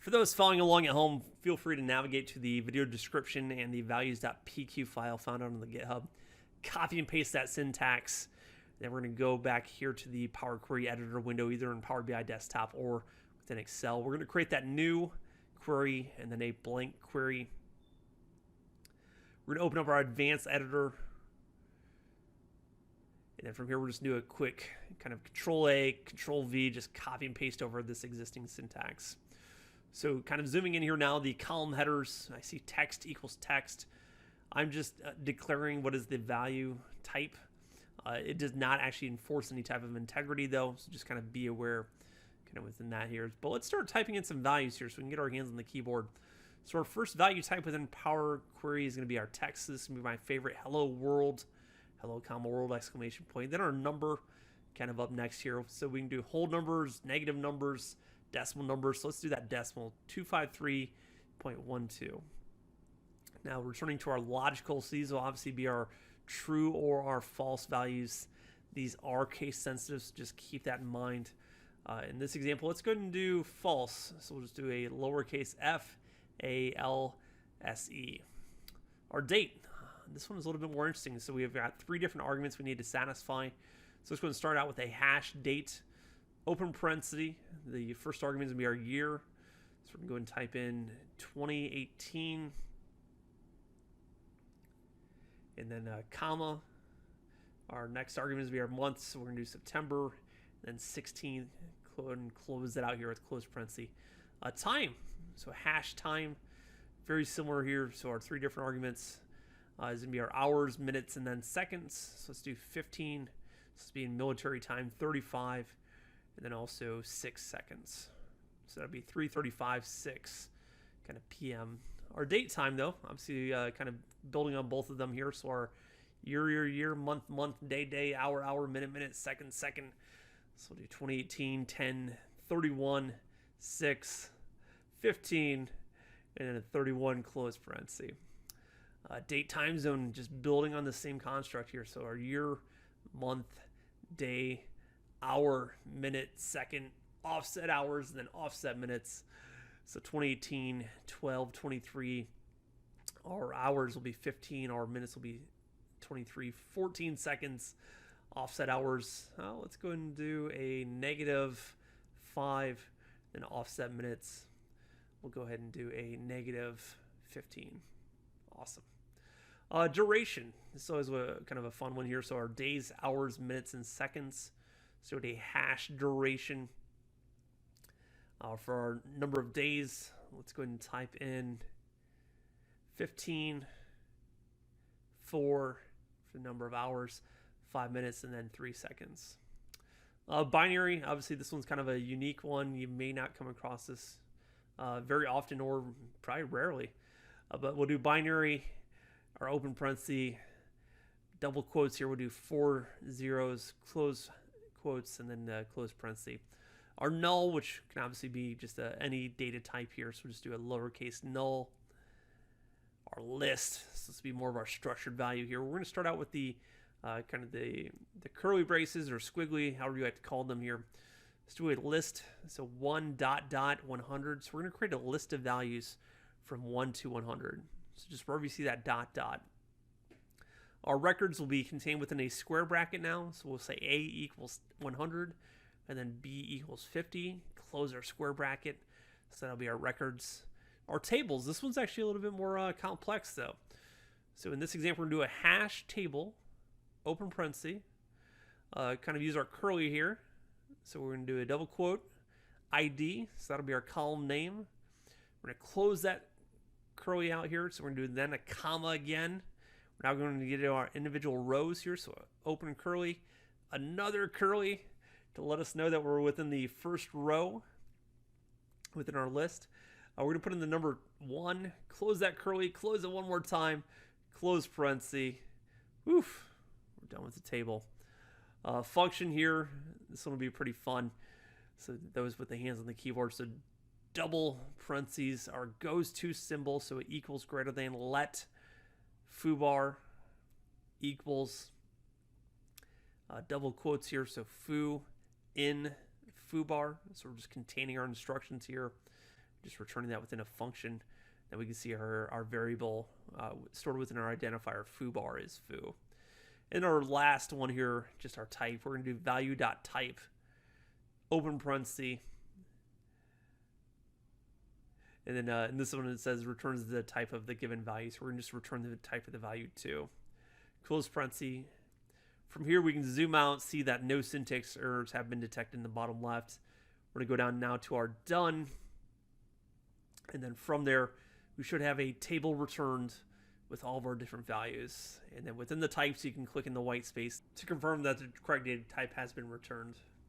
For those following along at home, feel free to navigate to the video description and the values.pq file found on the GitHub. Copy and paste that syntax. Then we're going to go back here to the Power Query Editor window, either in Power BI Desktop or within Excel. We're going to create that new query and then a blank query. We're going to open up our advanced editor. And then from here, we're just do a quick kind of Control-A, Control-V, just copy and paste over this existing syntax. So kind of zooming in here now, the column headers, I see text equals text. I'm just declaring what is the value type. It does not actually enforce any type of integrity though, so just kind of be aware kind of within that here. But let's start typing in some values here so we can get our hands on the keyboard. So our first value type within Power Query is going to be our text. This is going to be my favorite, hello world, hello comma world exclamation point. Then our number kind of up next here. So we can do whole numbers, negative numbers, decimal numbers. So let's do that decimal, 253.12. Now returning to our logical, so these will obviously be our true or our false values. These are case sensitive, so just keep that in mind. In this example, let's go ahead and do false. So we'll just do a lowercase f, a, l, s, e. Our date. This one is a little bit more interesting. So we've got 3 different arguments we need to satisfy. So let's go and start out with a hash date, open parenthesis. The first argument is going to be our year. So we're going to go and type in 2018. And then comma. Our next argument is going to be our month. So we're going to do September. And then 16. And close that out here with close parenthesis. Time. So hash time. Very similar here. So our 3 different arguments. Is going to be our hours, minutes, and then seconds. So let's do 15. This is being military time, 35, and then also 6 seconds. So that'll be 3:35, 6 kind of PM. Our date time, though, obviously kind of building on both of them here. So our year, month, day, hour, minute, second. So we'll do 2018, 10, 31, 6, 15, and then a 31 close parenthesis. Date time zone, just building on the same construct here. So our year, month, day, hour, minute, second, offset hours, and then offset minutes. So 2018, 12, 23. Our hours will be 15. Our minutes will be 23, 14 seconds. Offset hours. Let's go ahead and do a -5. Then offset minutes. We'll go ahead and do a -15. Awesome. Duration. This is always kind of a fun one here. So our days, hours, minutes, and seconds. So a hash duration. For our number of days, let's go ahead and type in 15, 4 for the number of hours, 5 minutes, and then 3 seconds. Binary, obviously this one's kind of a unique one. You may not come across this very often or probably rarely. But we'll do binary, our open parenthesis, double quotes here. We'll do 4 zeros, close quotes, and then close parenthesis. Our null, which can obviously be just any data type here, so we'll just do a lowercase null. Our list, so this will be more of our structured value here. We're going to start out with the kind of the curly braces or squiggly, however you like to call them here. Let's do a list, so 1.100. So we're going to create a list of values from 1 to 100. So just wherever you see that dot. Our records will be contained within a square bracket now. So we'll say A equals 100, and then B equals 50. Close our square bracket. So that'll be our records. Our tables, this one's actually a little bit more complex though. So in this example, we're going to do a hash table, open parenthesis, kind of use our curly here. So we're going to do a double quote, ID, so that'll be our column name. We're going to close that curly out here, so we're going to do then a comma again. We're now going to get into our individual rows here, so open curly, another curly to let us know that we're within the first row within our list. We're going to put in the number 1, close that curly, close it one more time, close parenthesis. Oof, we're done with the table. Function here, this one will be pretty fun. So those with the hands on the keyboard, so double parentheses, our goes to symbol, so it equals greater than let foobar equals double quotes here, so foo in foobar. So we're just containing our instructions here. just returning that within a function. Then we can see our variable stored within our identifier foo bar is foo. And our last one here, just our type, we're going to do value.type, open parenthesis. And then in this one it says returns the type of the given value. So we're going to just return the type of the value too. Close parenthesis. From here we can zoom out, see that no syntax errors have been detected in the bottom left. We're going to go down now to our done. And then from there, we should have a table returned with all of our different values. And then within the types, you can click in the white space to confirm that the correct data type has been returned.